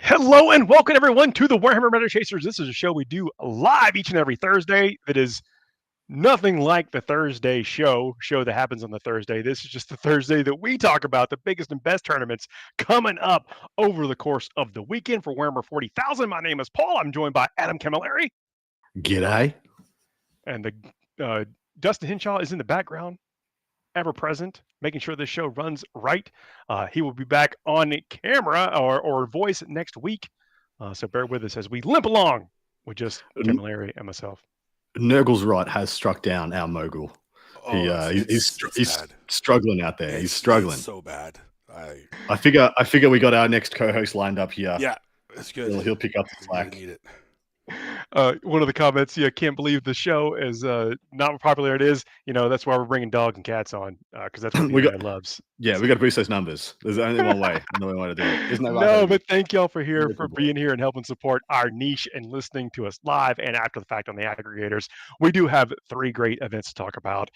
Hello and welcome everyone to the Warhammer Meta Chasers. This is a show we do live each and every Thursday. That is nothing like the Thursday show that happens on the Thursday. This is just the Thursday that we talk about the biggest and best tournaments coming up over the course of the weekend for Warhammer 40,000. My name is Paul. I'm joined by Adam Camilleri. G'day. And the Dustin Henshaw is in the background, ever present, making sure this show runs right. He will be back on camera or voice next week. So bear with us as we limp along with just Camilleri and myself. Nurgle's Rot has struck down our mogul. He's struggling out there. He's struggling so bad. I figure we got our next co-host lined up here. Yeah, it's good. He'll pick up the slack. Need it. One of the comments, can't believe the show is not popular. It is, that's why we're bringing dogs and cats on, because that's what the guy loves. Yeah, we got to boost those numbers. There's only one way. Another way to do it. No, but thank y'all for being here and helping support our niche and listening to us live and after the fact on the aggregators. We do have 3 great events to talk about.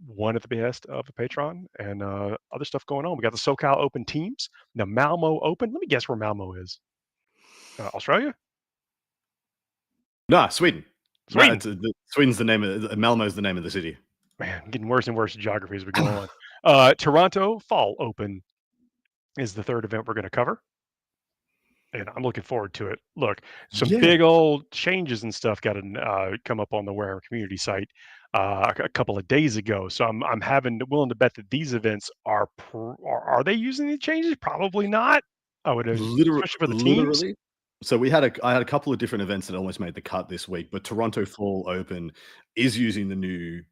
One at the behest of a patron and other stuff going on. We got the SoCal Open teams, the Malmo Open. Let me guess where Malmo is. Australia? No, Sweden. Sweden's the name of Malmo's the name of the city. Man, getting worse and worse geography as we go on. Toronto Fall Open is the 3rd event we're going to cover. And I'm looking forward to it. Look, some big old changes and stuff got to come up on the Warhammer community site a couple of days ago. So I'm willing to bet that these events are they using the changes? Probably not. I would especially for the teams. So I had a couple of different events that almost made the cut this week, but Toronto Fall Open is using the new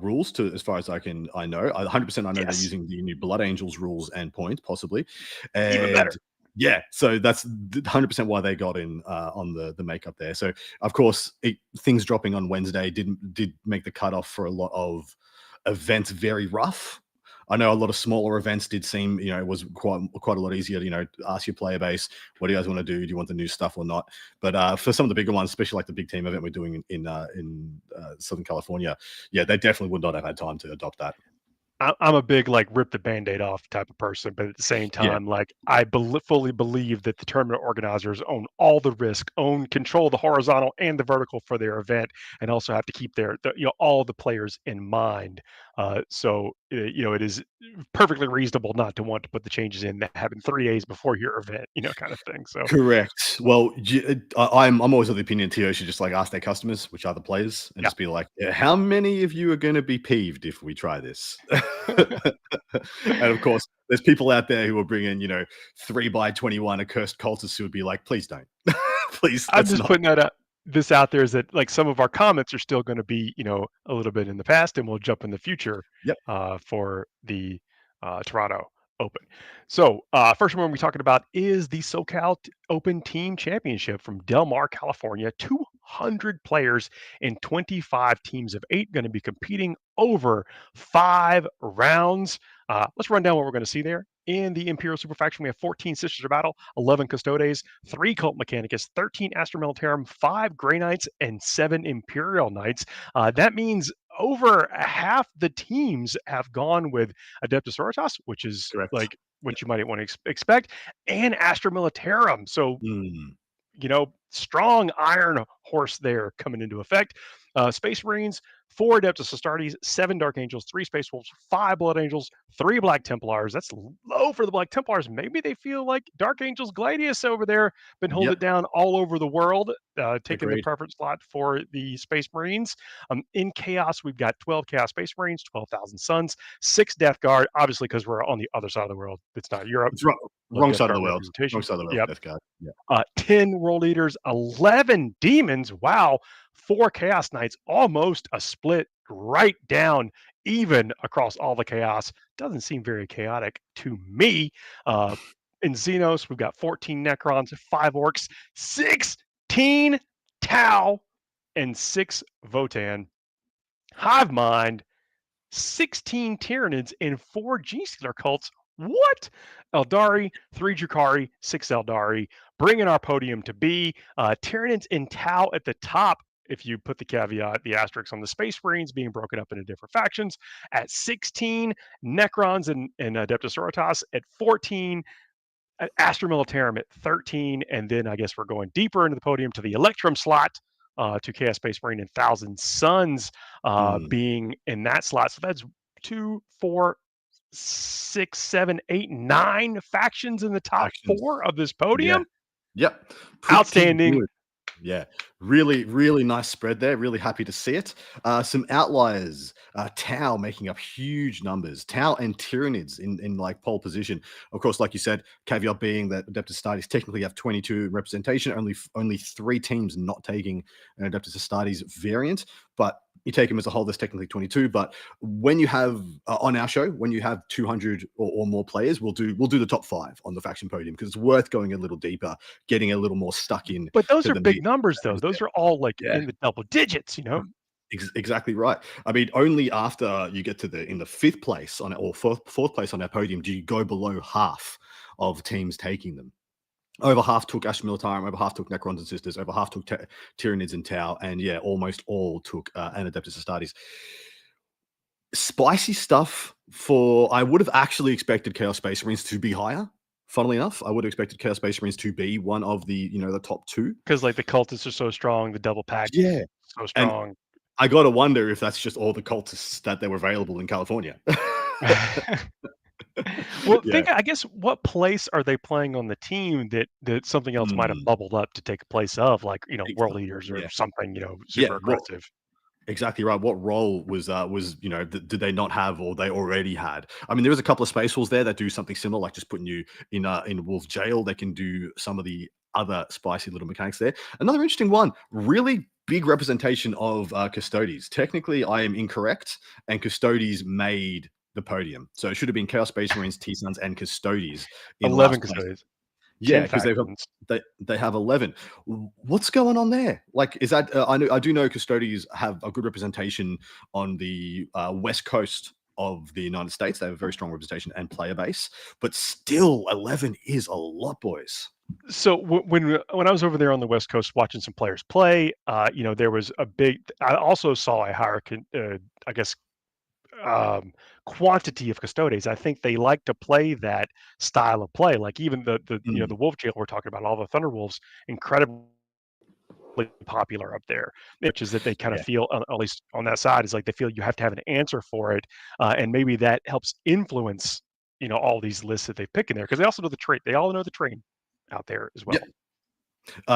rules as far as I know. 100% I know they're using the new Blood Angels rules and points, possibly. And even better. Yeah, so that's 100% why they got in on the makeup there. So of course, things dropping on Wednesday did make the cutoff for a lot of events very rough. I know a lot of smaller events did seem, it was quite a lot easier to, ask your player base, what do you guys want to do? Do you want the new stuff or not? But for some of the bigger ones, especially like the big team event we're doing in Southern California, yeah, they definitely would not have had time to adopt that. I'm a big rip the Band-Aid off type of person, but at the same time, I fully believe that the tournament organizers own all the risk, control the horizontal and the vertical for their event, and also have to keep all the players in mind. So it is perfectly reasonable not to want to put the changes in that happen 3 days before your event, kind of thing. So correct. Well, I'm always of the opinion TO should just ask their customers, which are the players, and just be like, how many of you are going to be peeved if we try this? And of course, there's people out there who will bring in 3x21 accursed cultists who would be like, please don't. Please. I'm just putting this out there is that some of our comments are still going to be a little bit in the past, and we'll jump in the future for the Toronto Open. So first one we're talking about is the SoCal Open Team Championship from Del Mar, California. 200 players in 25 teams of 8 going to be competing over 5 rounds. Let's run down what we're going to see there. In the Imperial Super Faction, we have 14 Sisters of Battle, 11 Custodes, 3 Cult Mechanicus, 13 Astra Militarum, 5 Grey Knights, and 7 Imperial Knights. That means over half the teams have gone with Adeptus Sororitas, which is what you might want to expect, and Astra Militarum. So, strong iron horse there coming into effect. Space Marines, 4 Adeptus Astartes, 7 Dark Angels, 3 Space Wolves, 5 Blood Angels, 3 Black Templars. That's low for the Black Templars. Maybe they feel like Dark Angels Gladius over there been holding it down all over the world, taking the preference slot for the Space Marines. In Chaos, we've got 12 Chaos Space Marines, 12,000 Suns, 6 Death Guard, obviously because we're on the other side of the world. It's not Europe. It's wrong side of the world. Wrong side of the world, Death Guard. Yeah. 10 World Eaters, 11 Demons. Wow. 4 Chaos Knights, almost a split right down even across all the chaos. Doesn't seem very chaotic to me. In Zenos, we've got 14 Necrons, 5 Orcs, 16 Tau, and 6 Votan. Hive Mind, 16 Tyranids, and 4 G-Stealer cults. What? Eldari, 3 Drukhari, 6 Eldari, bringing our podium to be Tyranids and Tau at the top. If you put the caveat, the asterisk on the Space Marines being broken up into different factions, at 16, Necrons and Adeptus Sororitas, at 14, Astra Militarum at 13, and then I guess we're going deeper into the podium to the Electrum slot, to Chaos Space Marine and Thousand Suns being in that slot. So that's 2, 4, 6, 7, 8, 9 factions in the top Factions. 4 of this Yeah. podium. Yep. Pretty Outstanding. good. Yeah, really, really nice spread there. Really happy to see it. Some outliers. Tau making up huge numbers. Tau and Tyranids in like pole position. Of course, like you said, caveat being that Adeptus Astartes technically have 22 representation. Only 3 teams not taking an Adeptus Astartes variant, but you take them as a whole. There's technically 22. But when you have on our show, when you have 200 or more players, we'll do the top 5 on the faction podium because it's worth going a little deeper, getting a little more stuck in. But those are big numbers, though. Those are all like in the double digits, you know. Exactly right. I mean, only after you get to in the 5th place or fourth place on our podium do you go below half of teams taking them. Over half took Astra Militarum, over half took Necrons and Sisters, over half took Tyranids and Tau, and yeah, almost all took an Adeptus Astartes. Spicy stuff I would have actually expected Chaos Space Marines to be higher. Funnily enough, I would have expected Chaos Space Marines to be one of the, the top 2. Because like the cultists are so strong, the double pack so strong. And I got to wonder if that's just all the cultists that were available in California. Well, I guess, what place are they playing on the team that something else might have bubbled up to take a place of, like, World Leaders or something, super aggressive. Exactly right. What role was did they not have or they already had? I mean, there is a couple of Space Wolves there that do something similar, like just putting you in Wolf Jail. They can do some of the other spicy little mechanics there. Another interesting one, really big representation of Custodes. Technically, I am incorrect, and Custodes made the podium. So it should have been Chaos Space Marines, T-Suns, and Custodes. 11 Custodes. Yeah, because they have 11. What's going on there? Like, is that I do know Custodes have a good representation on the west coast of the United States. They have a very strong representation and player base, but still 11 is a lot, boys. So when I was over there on the West Coast watching some players play, there was I also saw a higher, I guess, quantity of Custodes. I think they like to play that style of play. Like even the the Wolf Jail we're talking about, all the Thunder Wolves, incredibly popular up there, which is that they kind of feel, at least on that side, is like they feel you have to have an answer for it, and maybe that helps influence all these lists that they pick in there, because they also know the trait. They all know the train out there as well.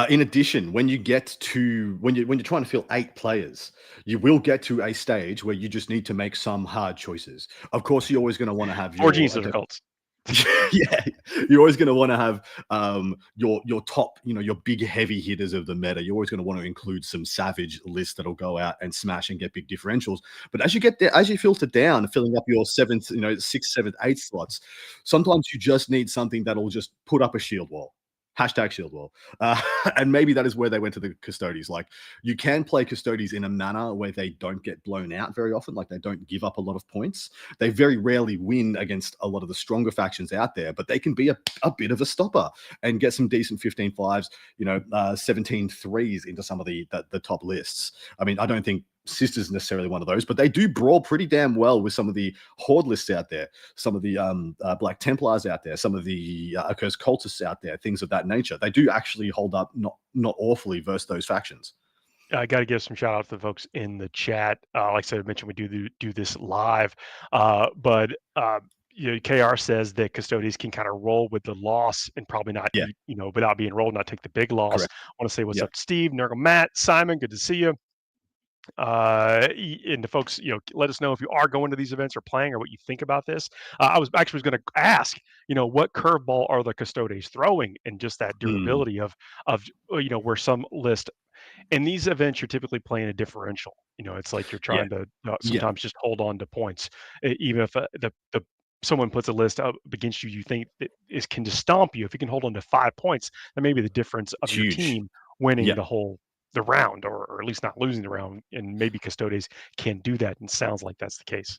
In addition, when you're trying to fill 8 players, you will get to a stage where you just need to make some hard choices. Of course, you're always going to want to have your genius cults. Yeah, you're always going to want to have your top, your big heavy hitters of the meta. You're always going to want to include some savage lists that'll go out and smash and get big differentials. But as you get there, as you filter down, filling up your 7th, 6th, 7th, 8th slots, sometimes you just need something that'll just put up a shield wall. #shield wall. And maybe that is where they went to the Custodes. Like, you can play Custodes in a manner where they don't get blown out very often. Like, they don't give up a lot of points. They very rarely win against a lot of the stronger factions out there, but they can be a bit of a stopper and get some decent 15-5s, 17-3s into some of the top lists. I mean, I don't think Sisters is necessarily one of those, but they do brawl pretty damn well with some of the Horde lists out there, some of the Black Templars out there, some of the Accursed Cultists out there, things of that nature. They do actually hold up not awfully versus those factions. I got to give some shout out to the folks in the chat. Like I said, I mentioned we do this live, but KR says that Custodes can kind of roll with the loss and probably not, without being rolled, not take the big loss. Correct. I want to say what's up to Steve, Nurgle, Matt, Simon. Good to see you. And the folks, let us know if you are going to these events or playing, or what you think about this. I was going to ask, what curveball are the Custodes throwing, and just that durability of where some list in these events, you're typically playing a differential. It's like you're trying to sometimes just hold on to points, even if someone puts a list up against you, you think that can just stomp you. If you can hold on to 5 points, that may be the difference of your team winning the round, or at least not losing the round. And maybe Custodes can do that, and sounds like that's the case.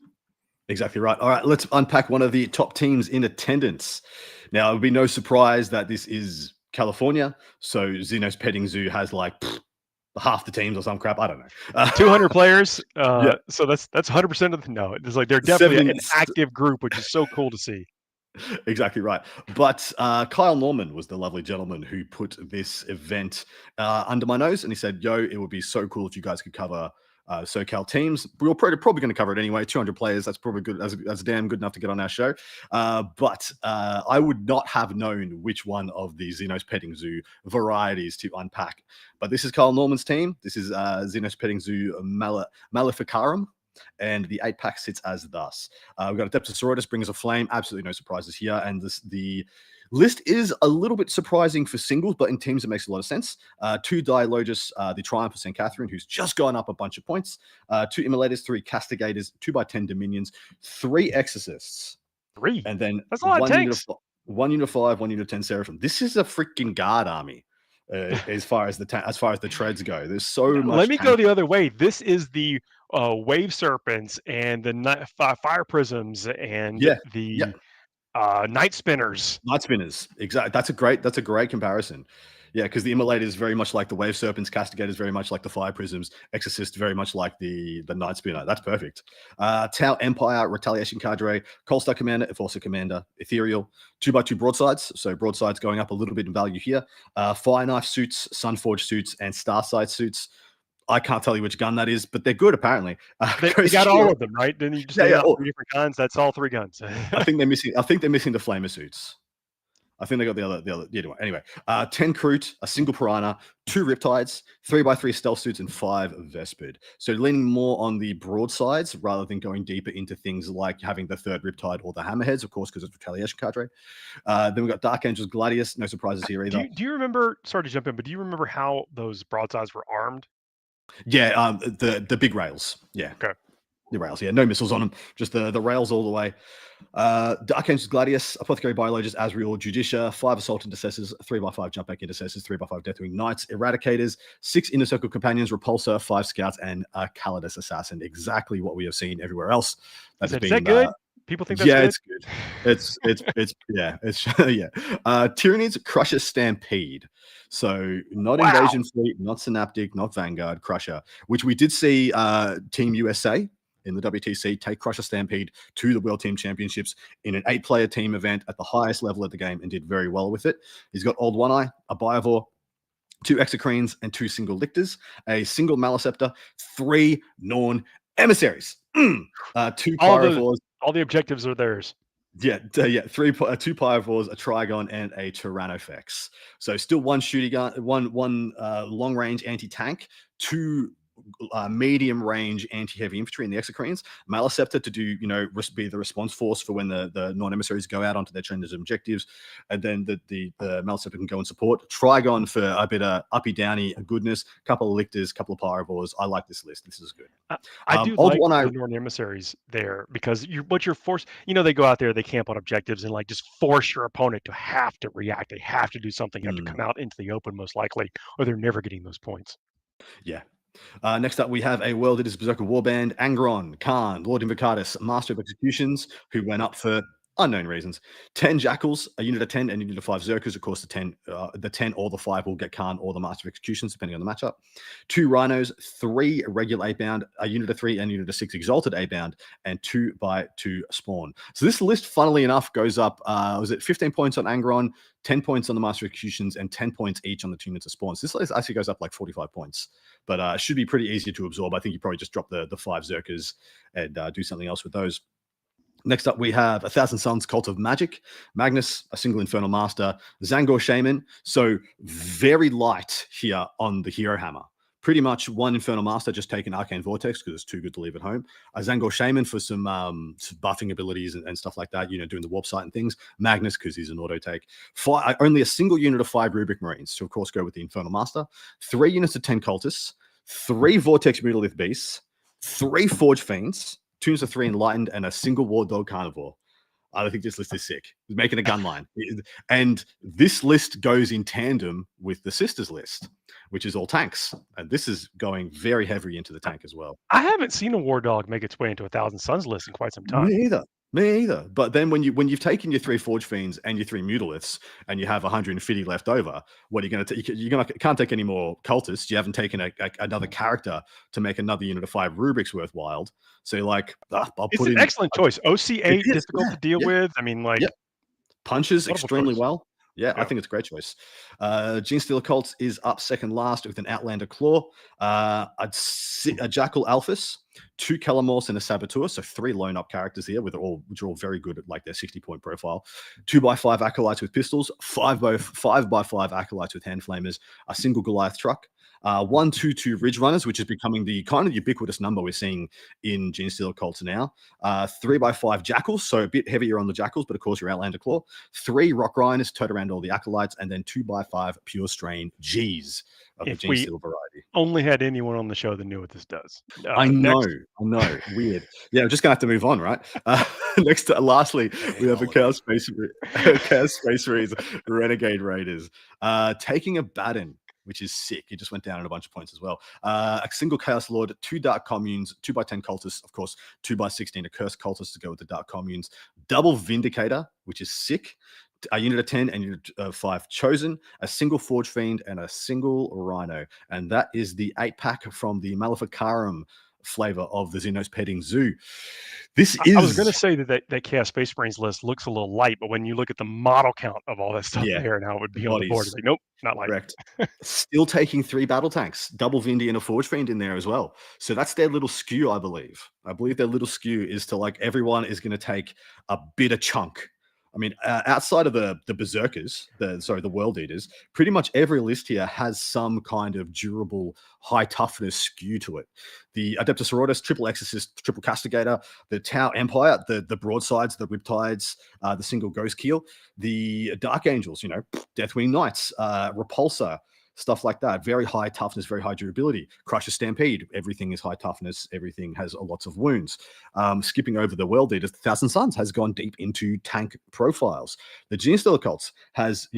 Exactly right. All right, let's unpack one of the top teams in attendance. Now, it would be no surprise that this is California, so Zenos Petting Zoo has like half the teams or some crap. I don't know. 200 players. So that's 100% of the. No, it's like they're definitely an active group, which is so cool to see. Exactly right. But Kyle Norman was the lovely gentleman who put this event under my nose, and he said, "Yo, it would be so cool if you guys could cover SoCal teams. We were probably going to cover it anyway. 200 players. That's probably good. That's damn good enough to get on our show. But I would not have known which one of the Zenos Petting Zoo varieties to unpack. But this is Kyle Norman's team. This is Zenos Petting Zoo Maleficarum. And the 8-pack sits as thus. We've got Adeptus brings a flame. Absolutely no surprises here. And the list is a little bit surprising for singles, but in teams it makes a lot of sense. 2 Dialogus, the Triumph of St. Catherine, who's just gone up a bunch of points. 2 Immolators, 3 Castigators, 2x10 Dominions, 3 Exorcists. 3? And then that's a lot of tanks. 1 unit of 5, 1 unit of 10 Seraphim. This is a freaking guard army. As far as the treads go, there's so much. Let me go the other way. This is the wave serpents and the fire prisms and the night spinners. Night spinners, exactly. That's a great comparison. Yeah, because the Immolator is very much like the wave serpents, Castigators very much like the fire prisms, Exorcist very much like the night spinner. That's perfect. Tau Empire, Retaliation Cadre, Colstar Commander, Enforcer Commander, Ethereal, 2x2 broadsides. So broadsides going up a little bit in value here. Fire Knife suits, Sunforge suits, and Starsight suits. I can't tell you which gun that is, but they're good apparently. They got all of them, right? Then you just name out 3 different guns. That's all 3 guns. I think they're missing the flamer suits. I think they got the other. Anyway, 10 Kroot, a single Piranha, 2 Riptides, 3x3 stealth suits, and 5 Vespid. So leaning more on the broadsides rather than going deeper into things like having the 3rd Riptide or the Hammerheads, of course, because it's Retaliation Cadre. Then we've got Dark Angels, Gladius. No surprises here either. Do you remember? Sorry to jump in, but do you remember how those broadsides were armed? Yeah, the big rails. Yeah. Okay. The rails, yeah, no missiles on them, just the rails all the way. Dark Angels, Gladius, Apothecary, Biologists, Azrael, Judicia, 5 Assault Intercessors, 3x5 Jump Back Intercessors, 3x5 Deathwing Knights, Eradicators, 6 Inner Circle Companions, Repulsor, 5 Scouts, and a Calidus Assassin. Exactly what we have seen everywhere else. Is that good? People think that's good? It's Tyranids, Crusher, Stampede. So not Invasion Fleet, not Synaptic, not Vanguard, Crusher, which we did see Team USA in the WTC take Crusher Stampede to the World Team Championships in an 8-player team event at the highest level of the game and did very well with it. He's got Old One Eye, a Biovore, 2 Exocrines, and 2 single Lictors, a single Maleceptor, 3 Norn Emissaries, 2 Pyrovores. All the objectives are theirs. Yeah, 2 Pyrovores, a Trigon, and a Tyrannofex. So still 1 shooting gun, one long range anti-tank, 2 medium range anti-heavy infantry in the Exocrines, Maleceptor to do, be the response force for when the non-emissaries go out onto their changes of objectives, and then the Maleceptor can go and support. Trigon for a bit of uppy downy goodness, couple of Lictors, couple of Pyrovores. I like this list. This is good. I do like the non-emissaries there because you're forced, they go out there, they camp on objectives and just force your opponent to have to react. They have to do something. You have to come out into the open most likely, or they're never getting those points. Yeah. Next up, we have a World Eaters Berserker Warband, Angron, Khan, Lord Invocatus, Master of Executions, who went up for unknown reasons. 10 Jackals, a unit of 10, and a unit of 5 Zerkers. Of course, the 10 or the 5 will get Khan or the Master of Executions, depending on the matchup. 2 Rhinos, 3 regular 8-bound, a unit of 3 and a unit of 6 exalted 8-bound, and 2x2 Spawn. So this list, funnily enough, goes up, was it 15 points on Angron, 10 points on the Master of Executions, and 10 points each on the 2 units of Spawns. This list actually goes up like 45 points, but should be pretty easy to absorb. I think you probably just drop the 5 Zerkers and do something else with those. Next up, we have 1,000 Suns, Cult of Magic, Magnus, a single Infernal Master, Zangor Shaman. So very light here on the Hero Hammer. Pretty much 1 Infernal Master, just taking Arcane Vortex because it's too good to leave at home. A Zangor Shaman for some buffing abilities and stuff like that, doing the Warp Sight and things. Magnus because he's an auto take. Only a single unit of 5 Rubric Marines to, of course, go with the Infernal Master. 3 units of 10 Cultists. 3 Vortex Mutolith Beasts. 3 Forge Fiends. 2 units of 3 Enlightened, and a single War Dog Carnivore. I think this list is sick. He's making a gun line. And this list goes in tandem with the Sisters list, which is all tanks. And this is going very heavy into the tank as well. I haven't seen a War Dog make its way into 1,000 Suns list in quite some time. Me either. But then when you've taken your 3 Forge Fiends and your 3 Mutoliths and you have 150 left over, what are you going to take? You can't take any more Cultists. You haven't taken another character to make another unit of 5 Rubrics worthwhile. So you're like, I'll it's put an in. excellent choice. OC8, difficult to deal with. I mean, punches Notable extremely choice. well. Yeah, I Yeah. think it's a great choice. Genestealer Cult is up second last with an Outlander Claw, a Jackal Alphys, 2 Calamorphs, and a Saboteur. So 3 lone up characters here, which are all very good at like their 60-point profile. 2x5 Acolytes with pistols, 5x5 Acolytes with hand flamers, a single Goliath truck. 1/2/2 Ridge Runners, which is becoming the kind of ubiquitous number we're seeing in Genestealer Cults now. 3x5 Jackals, so a bit heavier on the Jackals, but of course your Outlander Claw. 3 Rock Rhinos, tote around all the Acolytes, and then 2x5 Pure Strain Gs of the If we Genestealer variety. only had anyone on the show that knew what this does. I know, Next. weird. Yeah, we're just gonna have to move on, right? Lastly, we have a Chaos Space Marines Renegade Raiders taking a Batten, which is sick. He just went down in a bunch of points as well. A single Chaos Lord, 2 Dark Communes, 2x10 Cultists, of course, 2x16 Accursed Cultists to go with the Dark Communes. Double Vindicator, which is sick. A unit of 10 and unit of 5 chosen, a single Forge Fiend, and a single Rhino. And that is the 8-pack from the Maleficarum flavor of the Zenos Petting Zoo. I was going to say that Chaos Space Marines list looks a little light, but when you look at the model count of all that stuff there and how it would be on the board, it's like, nope, not light. Correct. Still taking 3 battle tanks, double Vindy and a Forge Fiend in there as well. So that's their little skew, I believe. I believe their little skew is to like everyone is going to take a bit of chunk. I mean, outside of the Berserkers, the World Eaters, pretty much every list here has some kind of durable, high toughness skew to it. The Adeptus Sororitas, triple Exorcist, triple Castigator, the Tau Empire, the broadsides, the Riptides, the single Ghost Keel, the Dark Angels, Deathwing Knights, Repulsor, stuff like that. Very high toughness, very high durability. Crusher Stampede, everything is high toughness, everything has lots of wounds. Skipping over the World Eaters, the Thousand Suns has gone deep into tank profiles. The Genestealer Cults has,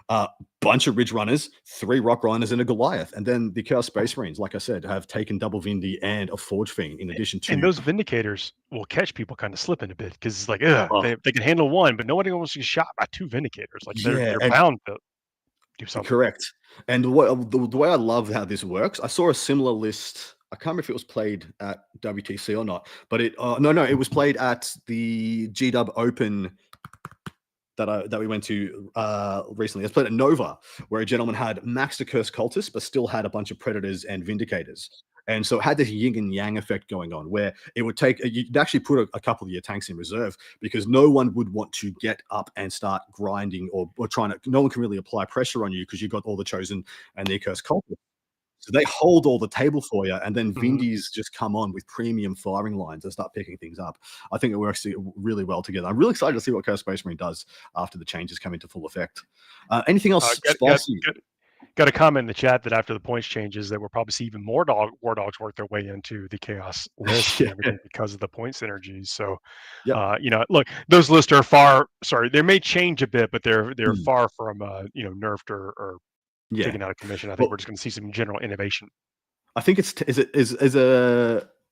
a bunch of Ridge Runners, 3 Rock Rhinos, and a Goliath. And then the Chaos Space Marines, like I said, have taken double Vindy and a Forge Fiend in addition to... And those Vindicators will catch people kind of slipping a bit because it's like, they can handle 1, but nobody wants to get shot by 2 Vindicators. Like they're bound to do something. Correct. And the way I love how this works, I saw a similar list. I can't remember if it was played at WTC or not, but it was played at the GW Open that we went to recently. It's played at Nova, where a gentleman had maxed Accursed Cultists, but still had a bunch of Predators and Vindicators. And so it had this yin and yang effect going on where it would take, you'd actually put a couple of your tanks in reserve because no one would want to get up and start grinding or trying to, no one can really apply pressure on you because you've got all the chosen and the Accursed Cultists. So they hold all the table for you, and then Vindies just come on with premium firing lines and start picking things up. I think it works really well together. I'm really excited to see what Chaos Space Marine does after the changes come into full effect. Anything else spicy? Got a comment in the chat that after the points changes that we'll probably see even more War Dogs work their way into the Chaos list and everything because of the point synergies. So, look, those lists are they may change a bit, but they're far from, nerfed or taken out of commission. I think we're just going to see some general innovation. I think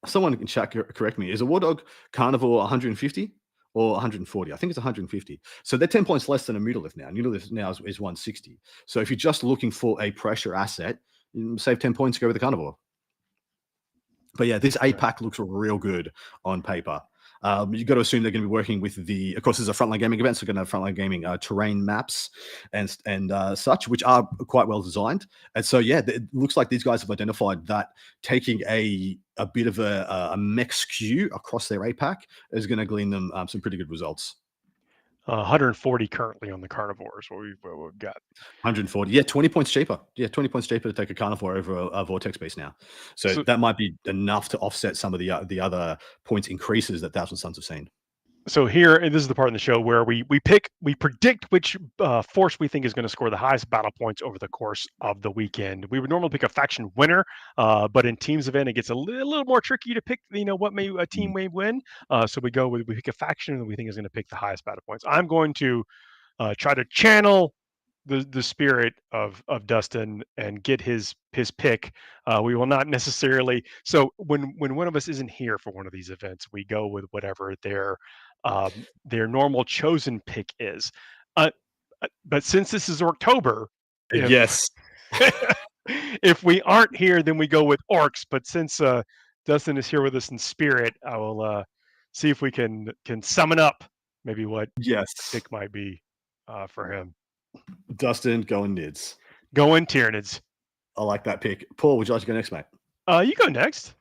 someone in chat correct me. Is a War Dog Carnivore 150? Or 140. I think it's 150. So they're 10 points less than a Mutalisk now. Mutalisk now is 160. So if you're just looking for a pressure asset, save 10 points, go with the Carnivore. But yeah, this 8-pack looks real good on paper. You've got to assume they're going to be working with of course, there's a Frontline Gaming event, so they're going to have Frontline Gaming terrain maps and such, which are quite well designed. And so, yeah, it looks like these guys have identified that taking a bit of a mech skew across their 8-pack is going to glean them some pretty good results. 140 currently on the Carnivores, what we've got. 140. Yeah, 20 points cheaper. Yeah, 20 points cheaper to take a Carnivore over a Vortex base now. So that might be enough to offset some of the other points increases that Thousand Suns have seen. So here, and this is the part in the show where we predict which force we think is going to score the highest battle points over the course of the weekend. We would normally pick a faction winner, but in teams event, it gets a little more tricky to pick, what a team may win. So we pick a faction that we think is going to pick the highest battle points. I'm going to try to channel the spirit of Dustin and get his pick. We will not necessarily. So when one of us isn't here for one of these events, we go with whatever their normal chosen pick is. But since this is October, yes, if we aren't here, then we go with orcs. But since Dustin is here with us in spirit, I will see if we can summon up maybe what pick might be. for him. Dustin going Nids. Going Tyranids. I like that pick. Paul, would you like to go next, mate? You go next.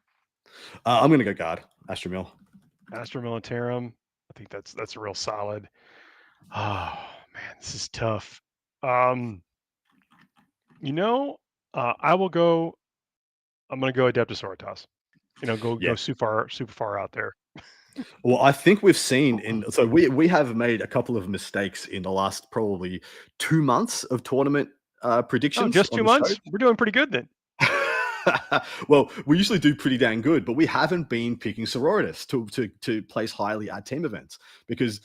I'm going to go guard. Astromil. Astra Militarum. I think that's a real solid. Oh man, this is tough. You know, I will go. I'm going to go Adeptus. Go Yeah. super far out there. Well, I think we've seen so we have made a couple of mistakes in the last probably 2 months of tournament predictions. Oh, just on 2 the months? show. We're doing pretty good then. Well, we usually do pretty dang good, but we haven't been picking Sororitas to place highly at team events because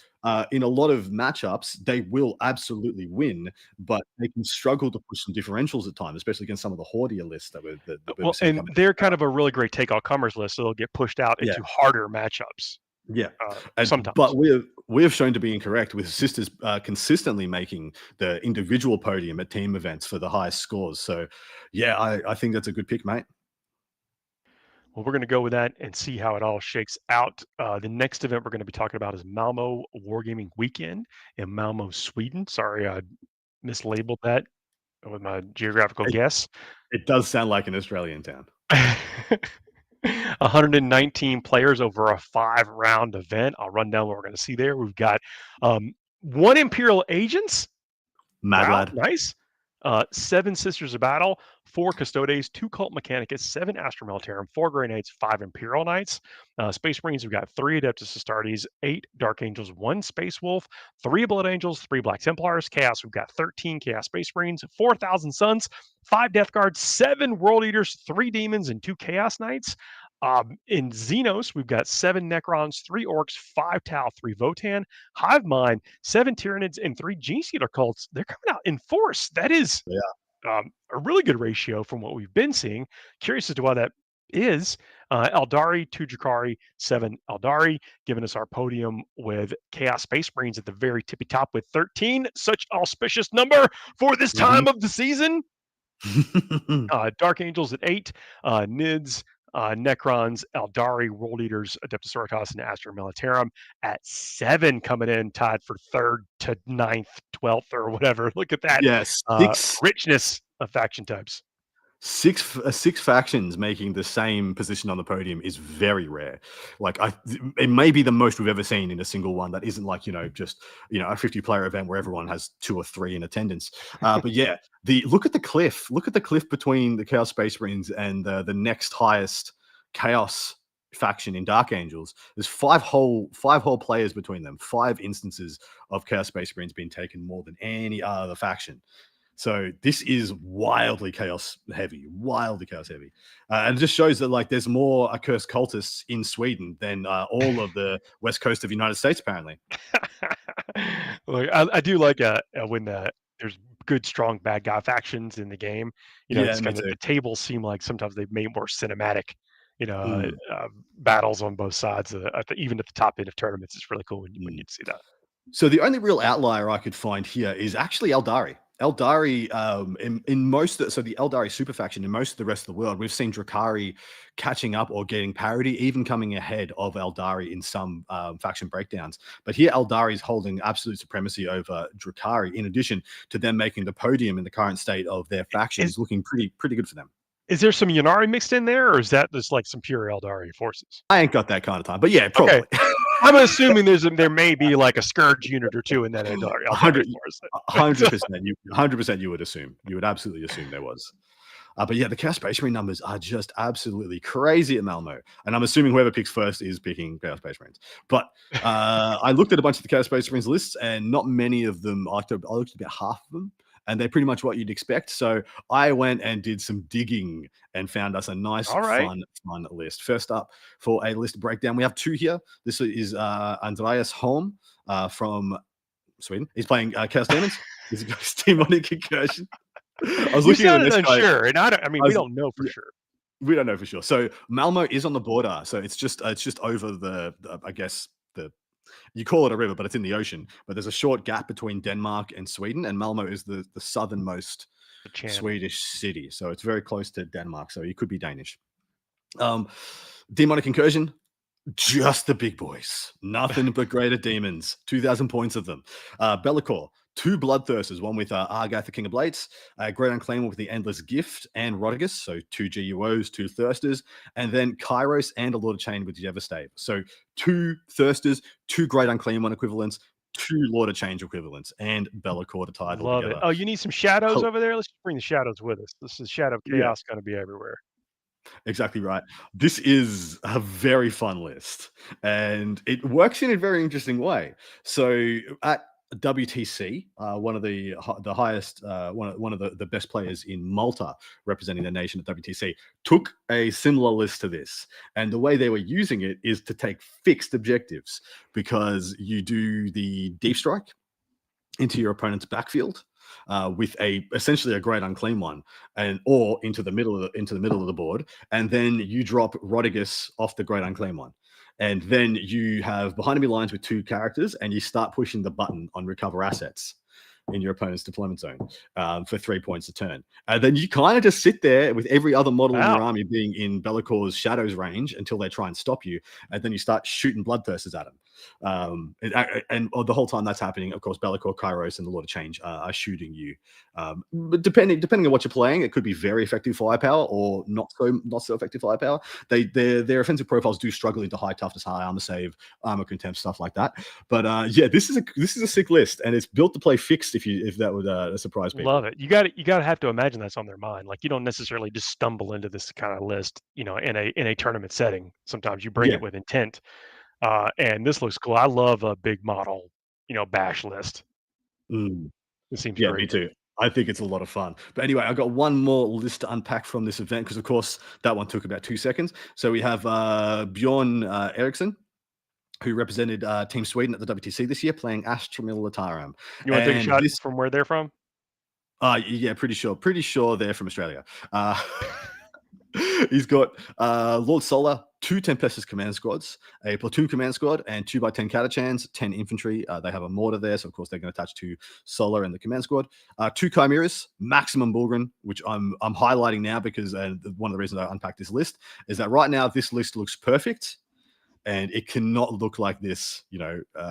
in a lot of matchups they will absolutely win, but they can struggle to push some differentials at times, especially against some of the Hordia lists that we're Well, seeing and coming. they're kind of a really great take all comers list, so they'll get pushed out Yeah. into harder matchups. Yeah, Sometimes. but we have shown to be incorrect with sisters consistently making the individual podium at team events for the highest scores. So, yeah, I think that's a good pick, mate. Well, we're going to go with that and see how it all shakes out. The next event we're going to be talking about is Malmo Wargaming Weekend in Malmo, Sweden. Sorry, I mislabeled that with my geographical guess. It does sound like an Australian town. 119 players over a 5-round event. I'll run down what we're going to see there. We've got 1 Imperial Agents. Mad Wow, lad. nice. 7 Sisters of Battle, 4 Custodes, 2 Cult Mechanicus, 7 Astra Militarum, 4 Grey Knights, 5 Imperial Knights. Space Marines, we've got 3 Adeptus Astartes, 8 Dark Angels, 1 Space Wolf, 3 Blood Angels, 3 Black Templars. Chaos, we've got 13 Chaos Space Marines, 4,000 Suns, 5 Death Guards, 7 World Eaters, 3 Demons, and 2 Chaos Knights. In Zenos, we've got 7 Necrons, 3 Orcs, 5 Tau, 3 Votan, Hive Mind, 7 Tyranids, and 3 Genestealer cults. They're coming out in force. That is a really good ratio from what we've been seeing. Curious as to why that is. Eldari, 2 Drakari, 7 Eldari, giving us our podium with Chaos Space Marines at the very tippy top with 13. Such auspicious number for this time of the season. Dark Angels at 8, Nids, Necrons, Eldari, World Eaters, Adeptus Sororitas, and Astra Militarum at 7 coming in, tied for 3rd to 9th, 12th, or whatever. Look at that richness of faction types. Six factions making the same position on the podium is very rare. Like it may be the most we've ever seen in a single one that isn't like just a 50-player event where everyone has 2 or 3 in attendance. But yeah, look at the cliff between the Chaos Space Marines and the next highest Chaos faction in Dark Angels. There's 5 whole players between them. 5 instances of Chaos Space Marines being taken more than any other faction. So this is wildly chaos heavy, and it just shows that like there's more accursed cultists in Sweden than all of the west coast of the United States, apparently. Look, I do like when there's good, strong bad guy factions in the game. It's kind of the tables seem like sometimes they've made more cinematic. Battles on both sides, even at the top end of tournaments. It's really cool when you see that. So the only real outlier I could find here is actually Eldari. Eldari, in most so the Eldari super faction in most of the rest of the world, we've seen Drakari catching up or getting parity, even coming ahead of Eldari in some faction breakdowns. But here, Eldari is holding absolute supremacy over Drakari, in addition to them making the podium in the current state of their faction is looking pretty good for them. Is there some Ynnari mixed in there, or is that just like some pure Eldari forces? I ain't got that kind of time, but yeah, probably. Okay. I'm assuming there may be like a Scourge unit or 2 in that Eldari 100% you would assume. You would absolutely assume there was. But yeah, the Chaos Space Marine numbers are just absolutely crazy at Malmo. And I'm assuming whoever picks first is picking Chaos Space Marines. But I looked at a bunch of the Chaos Space Marines lists, and not many of them, I looked at about half of them, and they're pretty much what you'd expect. So I went and did some digging and found us a nice, fun list. First up for a list breakdown, we have 2 here. This is Andreas Holm from Sweden. He's playing Chaos Demons. He's got his demonic incursion. I was looking at this guy. Unsure, and we don't know for sure. We don't know for sure. So Malmo is on the border. So it's just over the I guess you call it a river, but it's in the ocean. But there's a short gap between Denmark and Sweden, and Malmo is the southernmost Swedish city. So it's very close to Denmark. So it could be Danish. Demonic incursion, just the big boys. Nothing but greater demons. 2,000 points of them. Bellicor, 2 Bloodthirsters, one with Argath, the King of Blades, Great Unclaimed with the Endless Gift, and Rodigus, so 2 GUOs, 2 Thirsters, and then Kairos and a Lord of Chain with Devastate. So 2 Thirsters, 2 Great Unclaimed One equivalents, 2 Lord of Change equivalents, and Be'lakor to tie it all Love it. together. Oh, you need some shadows over there? Let's just bring the shadows with us. This is Shadow Yeah, Chaos gonna be everywhere. exactly right. This is a very fun list, and it works in a very interesting way. So at WTC, one of the highest, one of the best players in Malta, representing the nation at WTC, took a similar list to this, and the way they were using it is to take fixed objectives, because you do the deep strike into your opponent's backfield with essentially a Great Unclean One, or into the middle of the board, and then you drop Rodigus off the Great Unclean One, and then you have behind enemy lines with 2 characters, and you start pushing the button on recover assets in your opponent's deployment zone for 3 points a turn. And then you kind of just sit there with every other model in your army being in Bellacor's Shadows range until they try and stop you, and then you start shooting Bloodthirsters at them. And the whole time that's happening, of course, Be'lakor, Kairos, and the Lord of Change are shooting you. But depending on what you're playing, it could be very effective firepower or not so effective firepower. Their offensive profiles do struggle into high toughness, high armor save, armor contempt, stuff like that. But yeah, this is a sick list, and it's built to play fixed. If that would surprise people. Love it. You gotta have to imagine that's on their mind. Like, you don't necessarily just stumble into this kind of list, in a tournament setting. Sometimes you bring it with intent. And this looks cool. I love a big model, bash list. Mm. It seems Yeah, great. me too. I think it's a lot of fun. But anyway, I've got one more list to unpack from this event, because, of course, that one took about 2 seconds. So we have Bjon Erikson, who represented Team Sweden at the WTC this year, playing Astra Militarum. You want to take a shot from where they're from? Yeah, pretty sure they're from Australia. He's got Lord Solar, 2 Tempestus command squads, a platoon command squad, and 2x10 Catachans, 10 infantry. They have a mortar there, so of course they're going to attach to Solar and the command squad. 2 Chimeras, maximum Bullgren, which I'm highlighting now because one of the reasons I unpacked this list is that right now this list looks perfect, and it cannot look like this,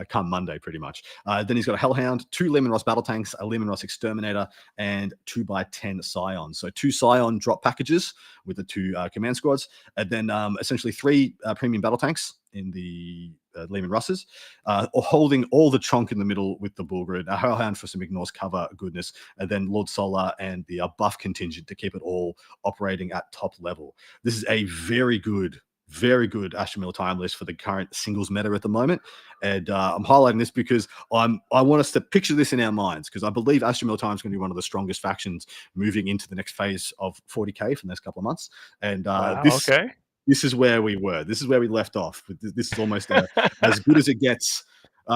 come Monday, pretty much. Then he's got a Hellhound, 2 Leman Russ battle tanks, a Leman Russ exterminator, and 2x10 Scions. So 2 Scion drop packages with the 2 command squads, and then essentially 3 premium battle tanks in the Leman Russes, holding all the chunk in the middle with the Bullgrid, a Hellhound for some ignores cover goodness, and then Lord Solar and the buff contingent to keep it all operating at top level. This is a very good Astra Militarum list for the current singles meta at the moment. And I'm highlighting this because I want us to picture this in our minds, because I believe Astra Militarum is going to be one of the strongest factions moving into the next phase of 40k for the next couple of months. And this is where we were. This is where we left off. This is almost as good as it gets.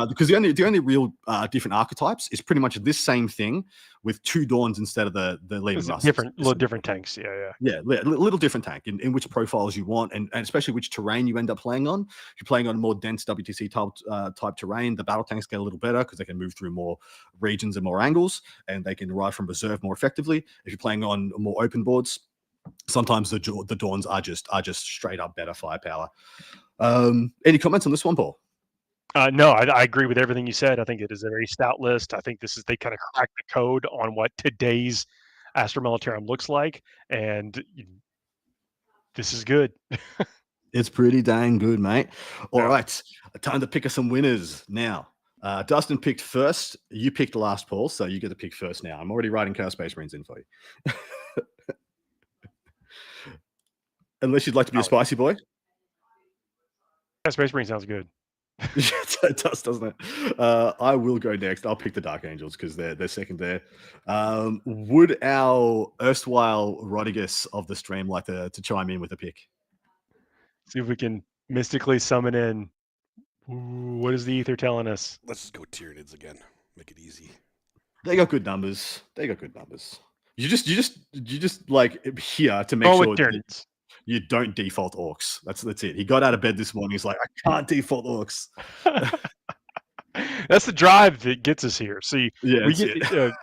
Because the only real different archetypes is pretty much this same thing with 2 Dawns instead of the Leman Russ. Little different tanks. Yeah. Yeah, little different tank in which profiles you want, and especially which terrain you end up playing on. If you're playing on more dense WTC type terrain, the battle tanks get a little better because they can move through more regions and more angles, and they can arrive from reserve more effectively. If you're playing on more open boards, sometimes the Dawns are just straight up better firepower. Any comments on this one, Paul? No, I agree with everything you said. I think it is a very stout list. I think they kind of cracked the code on what today's Astra Militarum looks like, and this is good. It's pretty dang good, mate. All right, time to pick us some winners now. Dustin picked first. You picked last, Paul, so you get to pick first now. I'm already writing Chaos Space Marines in for you. Unless you'd like to be a spicy boy. Chaos Space Marine sounds good. It does, doesn't it? I will go next. I'll pick the Dark Angels because they're second there. Would our erstwhile Rodigus of the stream like to chime in with a pick? See if we can mystically summon in. Ooh, what is the ether telling us? Let's just go Tyranids again. Make it easy. They got good numbers. You just like here to make sure you don't default orcs. That's it. He got out of bed this morning. He's like, I can't default orcs. That's the drive that gets us here. See, we get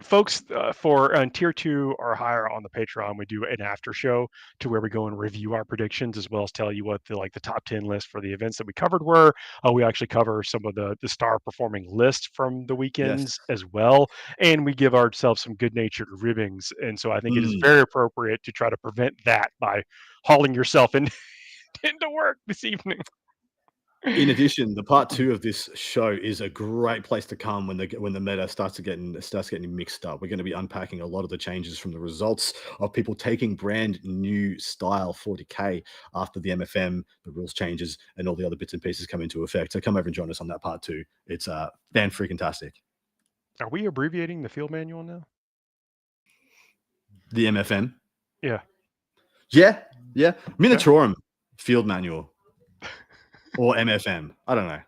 folks for on tier 2 or higher on the Patreon, we do an after show to where we go and review our predictions as well as tell you what the top 10 list for the events that we covered were. We actually cover some of the star performing lists from the weekends as well, and we give ourselves some good natured ribbings. And so I think it is very appropriate to try to prevent that by hauling yourself into work this evening. In addition, the part 2 of this show is a great place to come when the meta starts getting mixed up. We're going to be unpacking a lot of the changes from the results of people taking brand new style 40k after the MFM, the rules changes, and all the other bits and pieces come into effect. So come over and join us on that part 2. It's fan freaking tastic. Are we abbreviating the field manual now? The MFM? Yeah. Minotaurum field manual. Or MFM. I don't know.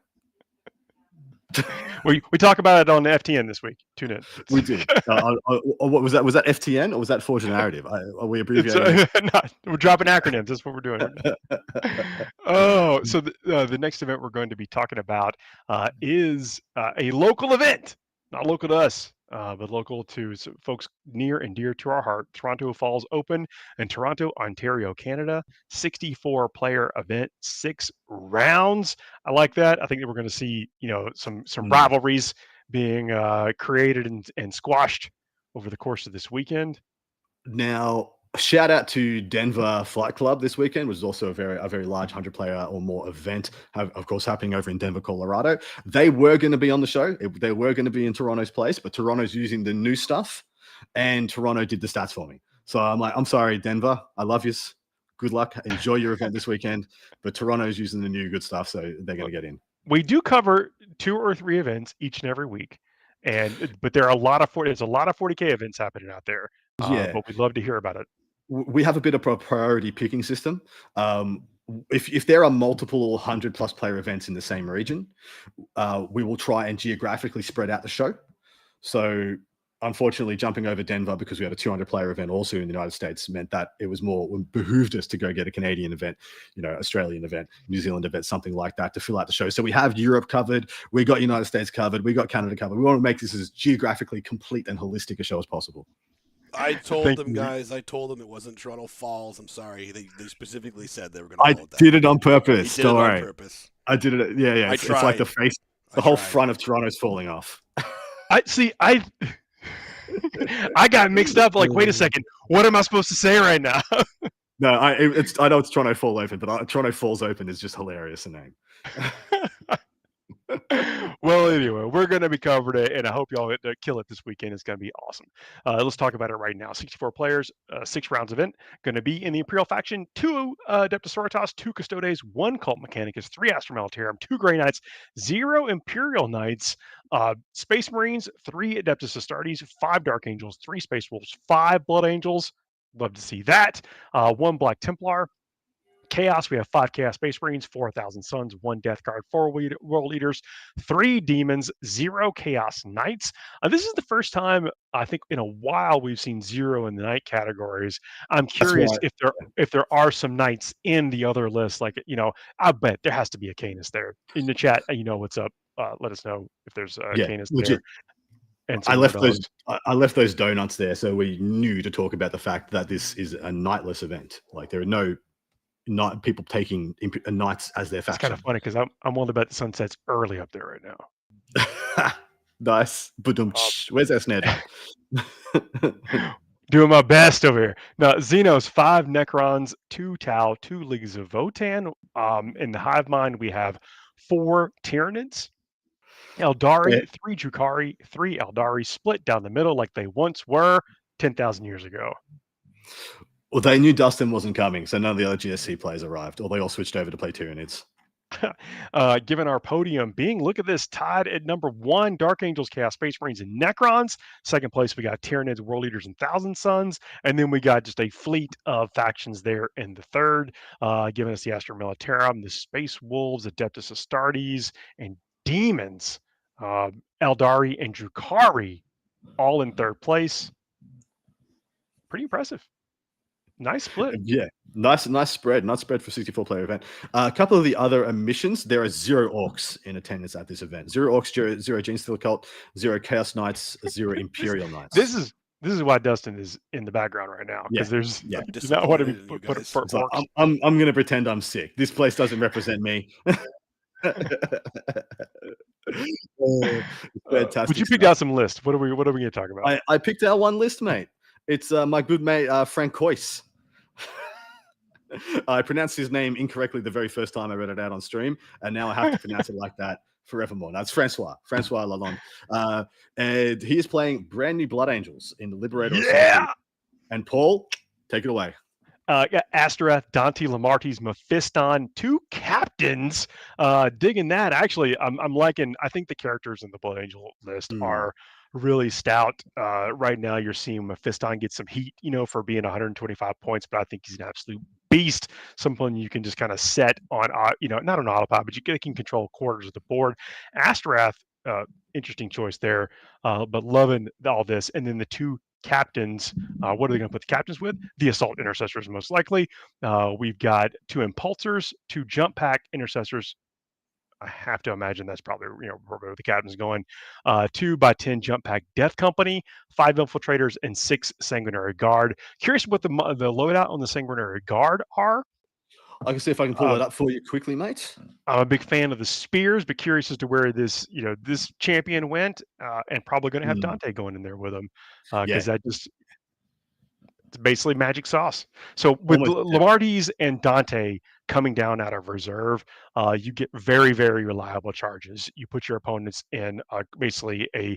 we talk about it on the FTN this week. Tune in. We did. What was that? Was that FTN or was that Forge Narrative? Are we abbreviating? We're dropping acronyms. That's what we're doing. So the next event we're going to be talking about is a local event, not local to us, but local to folks near and dear to our heart. Toronto Falls Open in Toronto, Ontario, Canada. 64-player event, 6 rounds. I like that. I think that we're going to see, some rivalries being created and squashed over the course of this weekend. Now, shout out to Denver Flight Club this weekend, which is also a very large 100-player or more event, of course, happening over in Denver, Colorado. They were going to be on the show. They were going to be in Toronto's place, but Toronto's using the new stuff, and Toronto did the stats for me. So I'm like, I'm sorry, Denver. I love you. Good luck. Enjoy your event this weekend. But Toronto's using the new good stuff, so they're going to get in. We do cover 2 or 3 events each and every week, but there are a lot of 40K events happening out there. But we'd love to hear about it. We have a bit of a priority picking system. If there are multiple 100+ player events in the same region, we will try and geographically spread out the show. So unfortunately, jumping over Denver because we had a 200-player event also in the United States meant that it behooved us to go get a Canadian event, Australian event, New Zealand event, something like that to fill out the show. So we have Europe covered, we got United States covered, we got Canada covered. We want to make this as geographically complete and holistic a show as possible. I told them, guys. I told them it wasn't Toronto Falls. I'm sorry. They specifically said they were going to. I did it on purpose. Don't worry. On purpose. I did it. Yeah. It's like the whole front of Toronto's falling off. I got mixed up. Like, wait a second. What am I supposed to say right now? No, I know it's Toronto Fall Open, but Toronto Falls Open is just hilarious a name. Well, anyway, we're going to be covering it, and I hope y'all kill it this weekend. It's going to be awesome. Let's talk about it right now. 64 players, 6 rounds event. Going to be in the Imperial faction, 2 Adeptus Sororitas, 2 Custodes, 1 Cult Mechanicus, 3 Astra Militarum, 2 Grey Knights, 0 Imperial Knights, Space Marines, 3 Adeptus Astartes, 5 Dark Angels, 3 Space Wolves, 5 Blood Angels. Love to see that. 1 Black Templar. Chaos, we have 5 Chaos Space Marines, 4,000 Suns, 1 Death Guard, 4 World Leaders, 3 Demons, 0 Chaos Knights. This is the first time, I think, in a while we've seen 0 in the Knight categories. I'm curious if there are some Knights in the other list. Like, I bet there has to be a Canis there. In the chat, what's up. Let us know if there's a Canis there. And I left those donuts there, so we knew to talk about the fact that this is a Knightless event. Like, there are not people taking Knights as their faction. It's kind of funny because I'm willing to bet the sun sets early up there right now. Nice. Where's our snare drum? Doing my best over here. Now, Zenos, 5 Necrons, 2 Tau, 2 Leagues of Votan. In the Hive Mind, we have 4 Tyranids. Eldari, 3 Drukhari, 3 Eldari, split down the middle like they once were 10,000 years ago. Well, they knew Dustin wasn't coming, so none of the other GSC players arrived, or they all switched over to play Tyranids. Given our podium being, look at this, tied at number 1, Dark Angels, Chaos Space Marines, and Necrons. Second place, we got Tyranids, World Leaders, and Thousand Suns. And then we got just a fleet of factions there in the third, giving us the Astra Militarum, the Space Wolves, Adeptus Astartes, and Demons. Eldari and Drukhari all in third place. Pretty impressive. Nice split. Yeah, Nice spread for 64-player event. A couple of the other omissions. There are 0 orcs in attendance at this event. 0 orcs, 0 Genestealer Cult, 0 Chaos Knights, 0 Imperial Knights. This is why Dustin is in the background right now, because there's does not want to be put for orcs. Like, I'm going to pretend I'm sick. This place doesn't represent me. Fantastic. Would you pick out some list? What are we going to talk about? I picked out one list, mate. It's my good mate Frank Coyce. I pronounced his name incorrectly the very first time I read it out on stream, and now I have to pronounce it like that forevermore. That's Francois Lalonde. And he is playing brand new Blood Angels in the Liberator. Yeah! And Paul, take it away. Astorath, Dante, Lamartie's, Mephiston, 2 captains. Digging that. Actually, I'm liking. I think the characters in the Blood Angel list are really stout. Right now, you're seeing Mephiston get some heat, for being 125 points, but I think he's an absolute beast. Someone you can just kind of set on, not on autopilot, but you can control quarters of the board. Astorath, interesting choice there, but loving all this. And then the 2 captains, what are they going to put the captains with? The Assault Intercessors, most likely. We've got 2 Impulsors, 2 Jump Pack Intercessors. I have to imagine that's probably where the captain's going. 2x10 Jump Pack Death Company, 5 Infiltrators, and 6 Sanguinary Guard. Curious what the loadout on the Sanguinary Guard are. I can see if I can pull that up for you quickly, mate. I'm a big fan of the spears, but curious as to where this champion went, and probably going to have Dante going in there with him, because that just, it's basically magic sauce. So with Lamartie's and Dante coming down out of reserve, you get very, very reliable charges. You put your opponents in basically a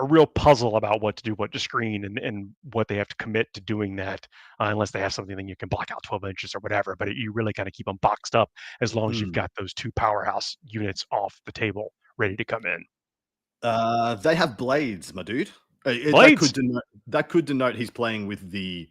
real puzzle about what to do, what to screen, and what they have to commit to doing that, unless they have something that you can block out 12 inches or whatever. But you really kind of keep them boxed up as long as you've got those 2 powerhouse units off the table ready to come in. They have blades, my dude. Blades? That could denote he's playing with the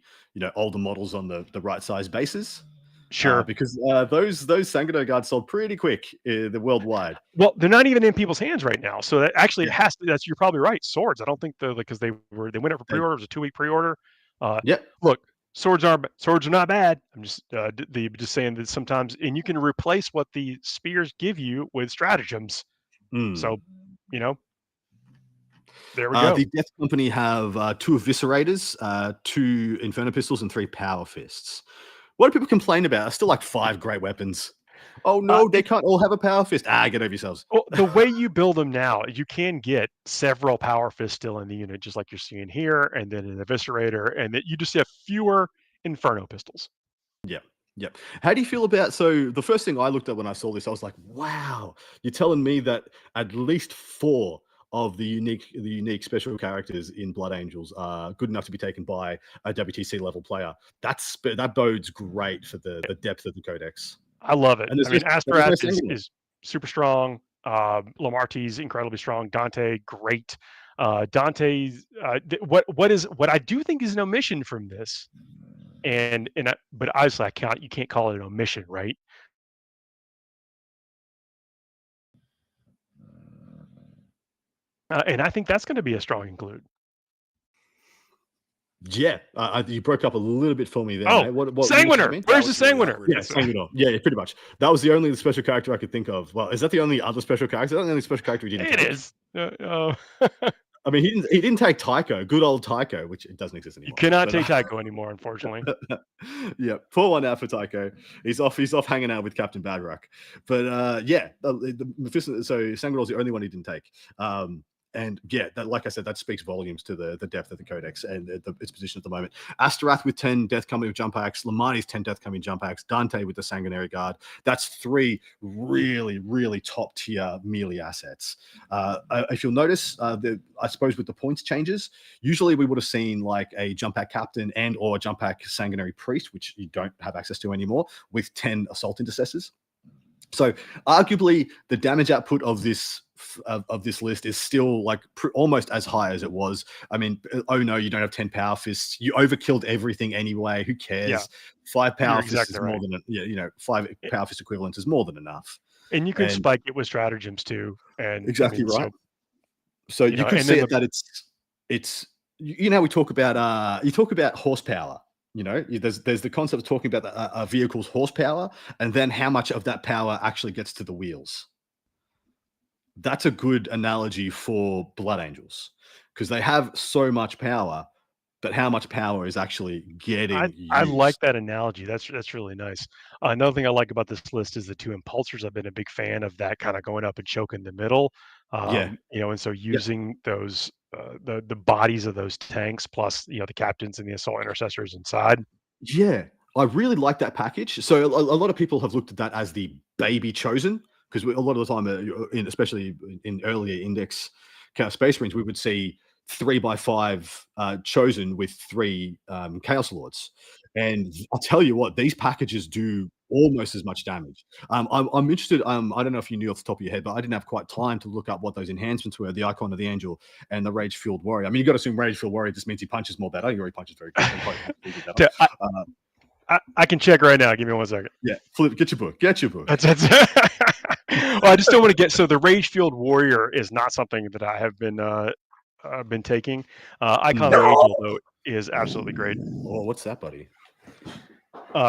older models on the right size bases. Sure, because those Sanguinary Guards sold pretty quick the worldwide. Well, they're not even in people's hands right now, so that actually it has to. You're probably right. Swords. I don't think because they went up for pre-order. It was a 2-week pre-order. Look, swords are not bad. I'm just just saying that sometimes, and you can replace what the spears give you with stratagems. So, there we go. The Death Company have 2 Eviscerators, 2 Inferno Pistols, and 3 Power Fists. What do people complain about? I still like 5 great weapons. Oh no, they can't all have a power fist. Get over yourselves. Well, the way you build them now, you can get several power fists still in the unit, just like you're seeing here, and then an Eviscerator, and that you just have fewer Inferno pistols. Yep. How do you feel about? So the first thing I looked at when I saw this, I was like, wow, you're telling me that at least 4 of the unique special characters in Blood Angels are good enough to be taken by a WTC level player. That bodes great for the depth of the codex. I love it. I mean, Astorath is super strong. Lamartie's incredibly strong. Dante, great. Dante's what I do think is an omission from this, but obviously you can't call it an omission, right? And I think that's going to be a strong include. Yeah, you broke up a little bit for me there. Oh, what Sanguiner. Where's the Sanguiner? Yeah, Sanguiner. Yeah, pretty much. That was the only special character I could think of. Well, is that the only other special character? Is that the only special character we didn't take? It is. I mean, he didn't take Tycho, good old Tycho, which it doesn't exist anymore. You cannot take Tycho anymore, unfortunately. Yeah, pour one out for Tycho. He's off hanging out with Captain Badrock. But the Mephiston, so Sanguinor's the only one he didn't take. And yeah, like I said, that speaks volumes to the depth of the codex and its position at the moment. Astorath with 10 Death Company with jump packs, Lamartie's 10 Death Company jump packs, Dante with the Sanguinary Guard. That's 3 really, really top tier melee assets. If you'll notice, I suppose with the points changes, usually we would have seen like a jump pack captain and or jump pack Sanguinary Priest, which you don't have access to anymore, with 10 Assault Intercessors. So arguably the damage output of this list is still like almost as high as it was. I mean, oh no, you don't have 10 power fists. You overkilled everything anyway. Who cares? Yeah. 5 power fists is more than 5 power fist equivalents is more than enough. And you can spike it with stratagems too. And exactly right. So you could say that it's we talk about you talk about horsepower. You know, there's the concept of talking about a vehicle's horsepower, and then how much of that power actually gets to the wheels. That's a good analogy for Blood Angels, because they have so much power, but how much power is actually getting I like used? that analogy. That's really nice. Another thing I like about this list is the two impulsors. I've been a big fan of that kind of going up and choking the middle. Yeah, And so yeah, using those the bodies of those tanks plus the captains and the assault intercessors inside. yeah. I really like that package. So a lot of people have looked at that as the baby chosen, because a lot of the time, especially in earlier index Space Marines, we would see 3x5 chosen with 3 Chaos Lords. And I'll tell you what, these packages do almost as much damage. I'm interested. I don't know if you knew off the top of your head, but I didn't have quite time to look up what those enhancements were: the Icon of the Angel and the Rage Fueled Warrior. I mean, you got to assume Rage Fueled Warrior just means he punches more better. He already punches very good. Better. I can check right now. Give me 1 second. Yeah, flip. Get your book. Get your book. That's well, I just don't want to get so the Rage Fueled Warrior is not something that I have been taking. Icon of the Angel though is absolutely great. Oh, what's that, buddy?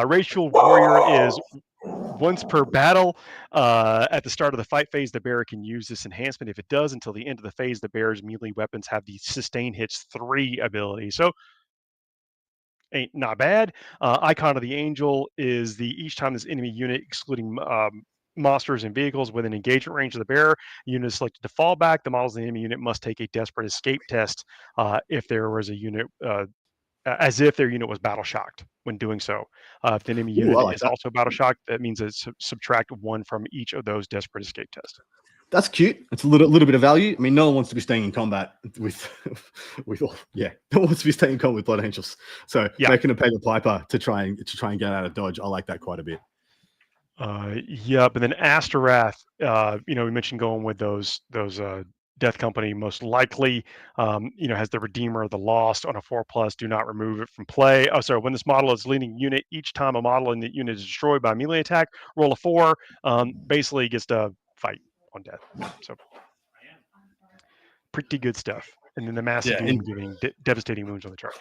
Rage Fueled Warrior is once per battle. At the start of the fight phase, the bearer can use this enhancement. If it does, until the end of the phase, the bearer's melee weapons have the Sustain Hits 3 ability. So ain't not bad. Icon of the Angel is each time this enemy unit, excluding monsters and vehicles within engagement range of the bearer, unit is selected to fall back. The models of the enemy unit must take a desperate escape test if there was a unit, as if their unit was battle shocked when doing so. If the enemy unit is also battle shocked, that means it's subtract 1 from each of those desperate escape tests. That's cute. It's a little bit of value. I mean, no one wants to be staying in combat with no one wants to be staying in combat with Blood Angels. So making a Paper Piper to try and get out of dodge, I like that quite a bit. But then Asterath, we mentioned going with those Death Company most likely, has the Redeemer of the Lost on a 4+. Do not remove it from play. Oh, sorry. When this model is leading unit, each time a model in the unit is destroyed by a melee attack, roll a 4. Basically gets to fight on death. So pretty good stuff. And then the Massive Doom giving devastating wounds on the chart.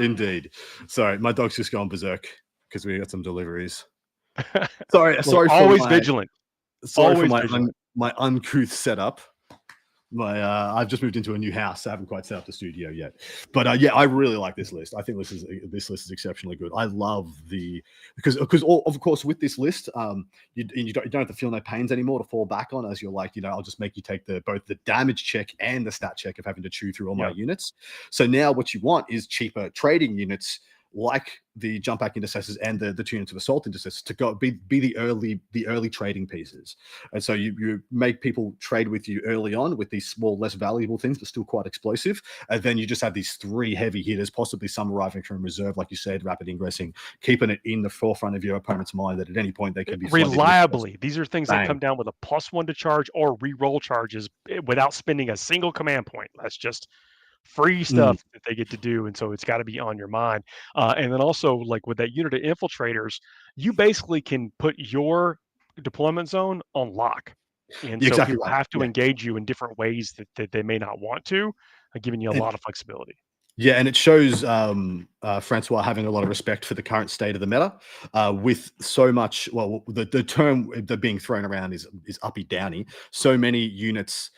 Indeed. Sorry, my dog's just gone berserk because we got some deliveries. Sorry. Always vigilant. Sorry for my uncouth setup. I've just moved into a new house. I haven't quite set up the studio yet, but I really like this list. I think this list is exceptionally good. I love because of course with this list, you don't have to feel no pains anymore to fall back on, as you're like, I'll just make you take both the damage check and the stat check of having to chew through all my units. So now what you want is cheaper trading units, like the jump back intercessors and the 2 units of assault intercessors, to go be the early trading pieces. And so you make people trade with you early on with these small, less valuable things, but still quite explosive. And then you just have these 3 heavy hitters, possibly some arriving from reserve, like you said, rapid ingressing, keeping it in the forefront of your opponent's mind that at any point they can be reliably. These are things that come down with a +1 to charge or re-roll charges without spending a single command point. That's just free stuff that they get to do, and so it's got to be on your mind. And then also, like with that unit of infiltrators, you basically can put your deployment zone on lock, and so people have to engage you in different ways that they may not want to, giving you a lot of flexibility. Yeah, and it shows Francois having a lot of respect for the current state of the meta, with so much. Well, the term that being thrown around is uppy downy. So many units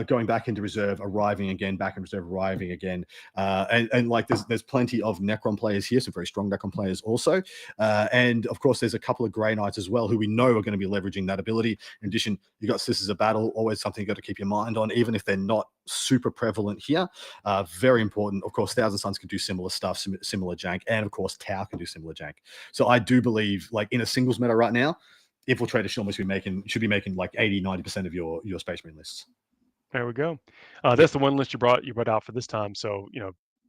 going back into reserve, arriving again, back in reserve, arriving again, and like there's plenty of Necron players here, some very strong Necron players also, and of course there's a couple of Grey Knights as well who we know are going to be leveraging that ability. In addition, you got Sisters of Battle, always something you got to keep your mind on, even if they're not super prevalent here. Very important. Of course, Thousand Suns can do similar stuff, similar jank, and of course Tau can do similar jank. So I do believe, like in a singles meta right now, Infiltrator should almost be making like 80-90% of your Space Marine lists. There we go. That's the one list you brought out for this time. So,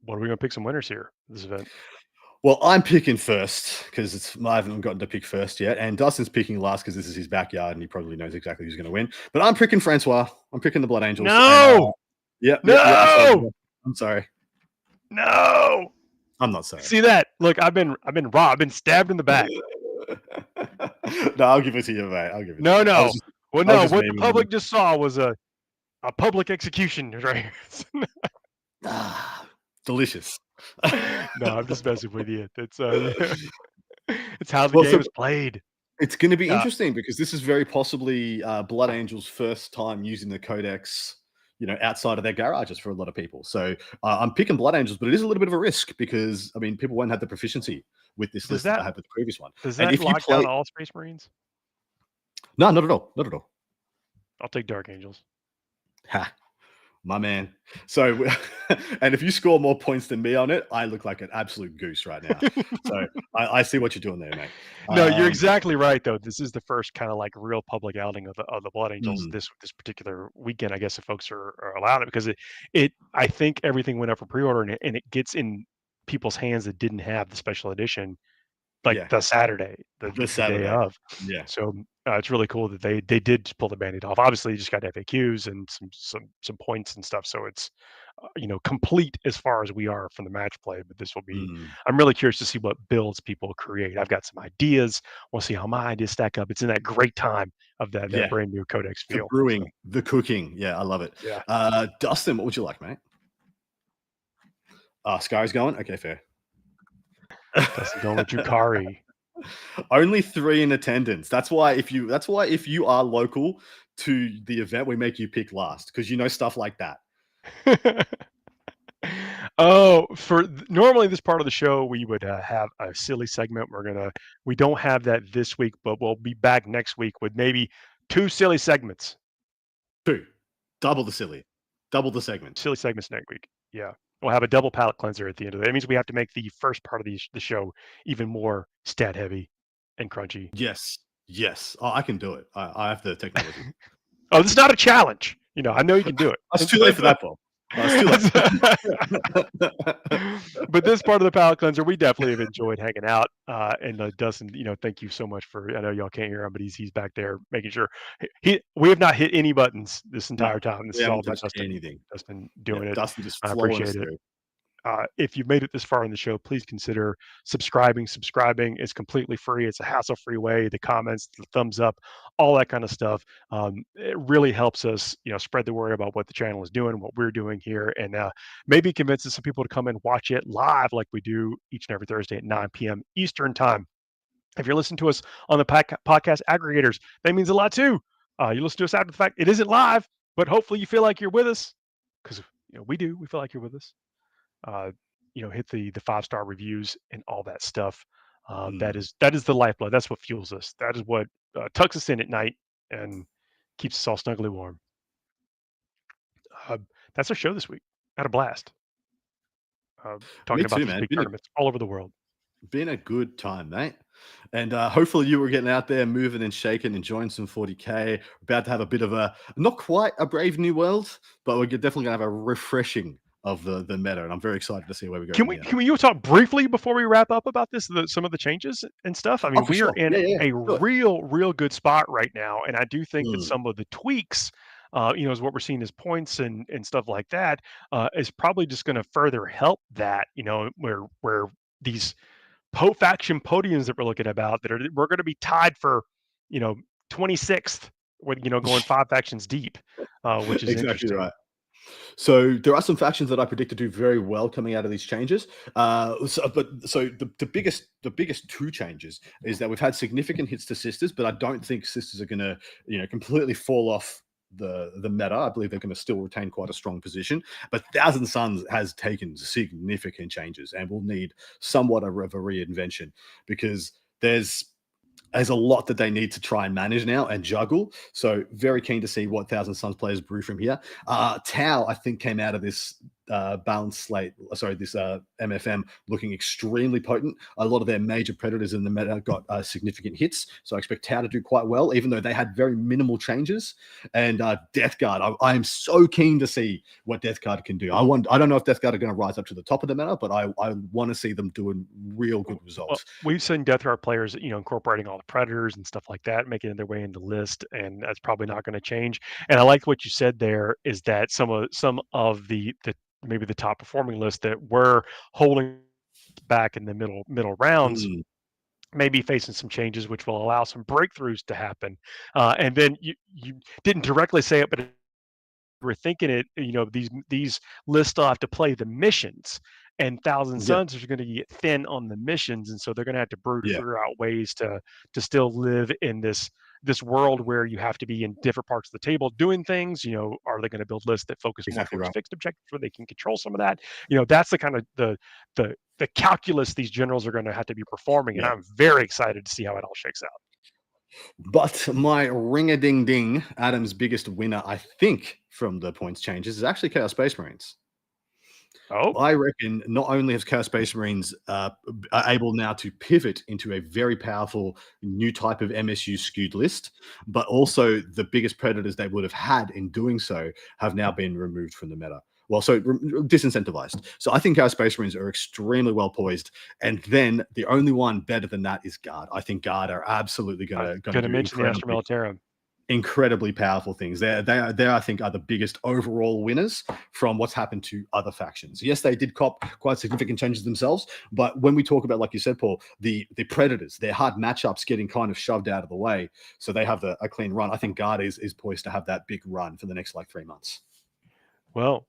what are we going to pick some winners here this event? Well, I'm picking first because I haven't gotten to pick first yet, and Dustin's picking last because this is his backyard and he probably knows exactly who's going to win. But I'm picking Francois. I'm picking the Blood Angels. No. I'm sorry. No. I'm not sorry. See that? Look, I've been robbed. I've been stabbed in the back. No, I'll give it to you, mate. I'll give it. No. What the public just saw was a public execution right here. Delicious. No, I'm just messing with you. It's it's how the Well, game so is played. it's going to be Uh, interesting because this is very possibly Blood Angel's first time using the Codex, outside of their garages for a lot of people. So I'm picking Blood Angels, but it is a little bit of a risk because I mean, people won't have the proficiency with this does list that that I had with the previous one. does And that if you lock down play, all Space Marines? no, not at all, not at all. I'll take Dark Angels. Ha, my man. So, and if you score more points than me on it, I look like an absolute goose right now. So I see what you're doing there, mate. No, you're exactly right, though. This is the first kind of like real public outing of the Blood Angels mm, this particular weekend. I guess if folks are allowed it because it I think everything went up for pre-order and it gets in people's hands that didn't have the special edition like yeah, the Saturday, this the day Saturday. of. Yeah. So it's really cool that they did pull the Band-Aid off. Obviously, you just got FAQs and some points and stuff. So it's complete as far as we are from the match play. But this will be. Mm, I'm really curious to see what builds people create. I've got some ideas. We'll see how my ideas stack up. It's in that great time of that yeah. brand new Codex The feel. So brewing, the cooking. Yeah, I love it. yeah, Dustin, what would you like, mate? Sky's going? Okay, fair. Dustin going with Yukari. Only 3 in attendance. That's why if you are local to the event, we make you pick last because stuff like that. Oh, normally this part of the show, we would have a silly segment. We don't have that this week, but we'll be back next week with maybe 2 silly segments. 2. Double the silly. Double the segment. Silly segments next week. Yeah. We'll have a double palate cleanser at the end of it. That means we have to make the first part of the show even more stat heavy and crunchy. Yes. Yes. Oh, I can do it. I have the technology. Oh, this is not a challenge. I know you can do it. It's too late for that, Bob. It's too late. But this part of the palate cleanser, we definitely have enjoyed hanging out. And Dustin, thank you so much I know y'all can't hear him, but he's back there making sure we have not hit any buttons this entire time. This we is all haven't been touched anything. Dustin doing it. Dustin just I flowing appreciate it. through. If you've made it this far in the show, please consider subscribing. Subscribing is completely free. It's a hassle-free way. The comments, the thumbs up, all that kind of stuff. It really helps us, spread the word about what the channel is doing, what we're doing here, and maybe convinces some people to come and watch it live like we do each and every Thursday at 9 p.m. Eastern time. If you're listening to us on the podcast aggregators, that means a lot too. You listen to us after the fact. It isn't live, but hopefully you feel like you're with us because we do. We feel like you're with us. Hit the 5-star reviews and all that stuff. That is the lifeblood. That's what fuels us. That is what tucks us in at night and keeps us all snugly warm. That's our show this week. Had a blast. Talking about these big tournaments all over the world. Been a good time, mate. And hopefully you were getting out there, moving and shaking, enjoying some 40K. About to have a bit of not quite a Brave New World, but we're definitely going to have a refreshing of the meta, and I'm very excited to see where we go. Can we talk briefly before we wrap up about this, some of the changes and stuff? I mean, we are in a real good spot right now, and I do think that some of the tweaks, is what we're seeing as points and stuff like that, is probably just going to further help that. Where these faction podiums that we're looking about we're going to be tied for 26th with going 5 factions deep, which is exactly interesting. Right. So there are some factions that I predict to do very well coming out of these changes. The biggest 2 changes is that we've had significant hits to Sisters, but I don't think Sisters are going to completely fall off the meta. I believe they're going to still retain quite a strong position. But Thousand Suns has taken significant changes and will need somewhat of a reinvention because there's a lot that they need to try and manage now and juggle. So very keen to see what Thousand Suns players brew from here. Tau, I think, came out of this balance slate, this MFM looking extremely potent. A lot of their major predators in the meta got significant hits. So I expect Tau to do quite well, even though they had very minimal changes. And Death Guard, I am so keen to see what Death Guard can do. I don't know if Death Guard are going to rise up to the top of the meta, but I want to see them doing real good results. We've seen Death Guard players, incorporating all the predators and stuff like that, making their way into the list, and that's probably not going to change. And I like what you said there is that some of the maybe the top performing list that we're holding back in the middle rounds may be facing some changes, which will allow some breakthroughs to happen. And then you didn't directly say it, but we're thinking it, these lists still have to play the missions. and Thousand Suns are going to get thin on the missions, and so they're going to have to figure out ways to still live in this world where you have to be in different parts of the table doing things. Are they going to build lists that focus more towards fixed objectives where they can control some of that? That's the kind of the calculus these generals are going to have to be performing, and I'm very excited to see how it all shakes out. But my ring-a-ding-ding, Adam's biggest winner, I think, from the points changes is actually Chaos Space Marines. Oh, I reckon not only has Chaos Space Marines are able now to pivot into a very powerful new type of MSU skewed list, but also the biggest predators they would have had in doing so have now been removed from the meta. Well, so disincentivized. So I think our Space Marines are extremely well poised. And then the only one better than that is Guard. I think Guard are absolutely going to mention the Astra Militarum. Incredibly powerful things. They I think are the biggest overall winners from what's happened to other factions. Yes, they did cop quite significant changes themselves, but when we talk about, like you said, Paul, the predators, their hard matchups getting kind of shoved out of the way, so they have a clean run. I think Guard is poised to have that big run for the next 3 months. Well,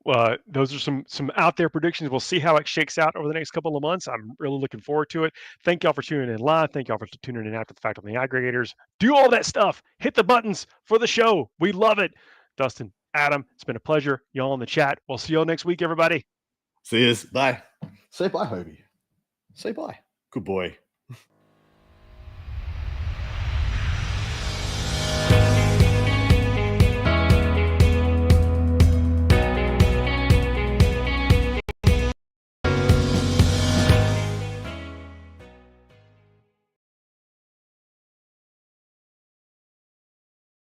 those are some out there predictions. We'll see how it shakes out over the next couple of months. I'm really looking forward to it. Thank y'all for tuning in live. Thank y'all for tuning in after the fact on the aggregators. Do all that stuff. Hit the buttons for the show. We love it. Dustin, Adam, it's been a pleasure. Y'all in the chat. We'll see y'all next week, everybody. See you. Bye. Say bye, Hobie. Say bye. Good boy.